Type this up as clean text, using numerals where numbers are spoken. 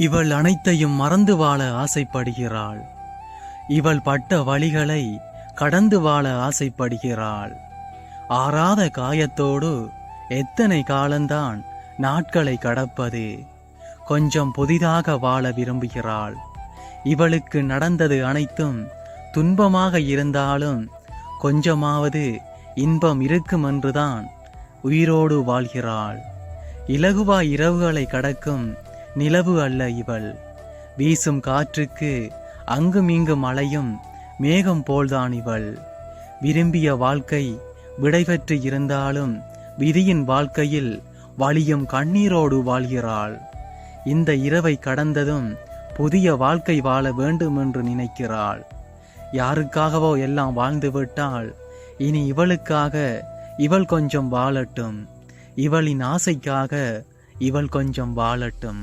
இவள் அனைத்தையும் மறந்து வாழ ஆசைப்படுகிறாள். இவள் பட்ட வழிகளை கடந்து வாழ ஆசைப்படுகிறாள். ஆறாத காயத்தோடு எத்தனை காலந்தான் நாட்களை கடப்பது? கொஞ்சம் புதிதாக வாழ விரும்புகிறாள். இவளுக்கு நடந்தது அனைத்தும் துன்பமாக இருந்தாலும் கொஞ்சமாவது இன்பம் இருக்கும் என்றுதான் உயிரோடு வாழ்கிறாள். இலகுவா இரவுகளை கடக்கும் நிலவு அல்ல இவள். வீசும் காற்றுக்கு அங்கும் இங்கும் அலையும் மேகம் போல்தான் இவள். விரும்பிய வாழ்க்கை விடைபெற்று இருந்தாலும் விதியின் வாழ்க்கையில் வலியும் கண்ணீரோடு வாழ்கிறாள். இந்த இரவை கடந்ததும் புதிய வாழ்க்கை வாழ வேண்டும் என்று நினைக்கிறாள். யாருக்காகவோ எல்லாம் வாழ்ந்து விட்டால் இனி இவளுக்காக இவள் கொஞ்சம் வாழட்டும். இவளின் ஆசைக்காக இவள் கொஞ்சம் வாழட்டும்.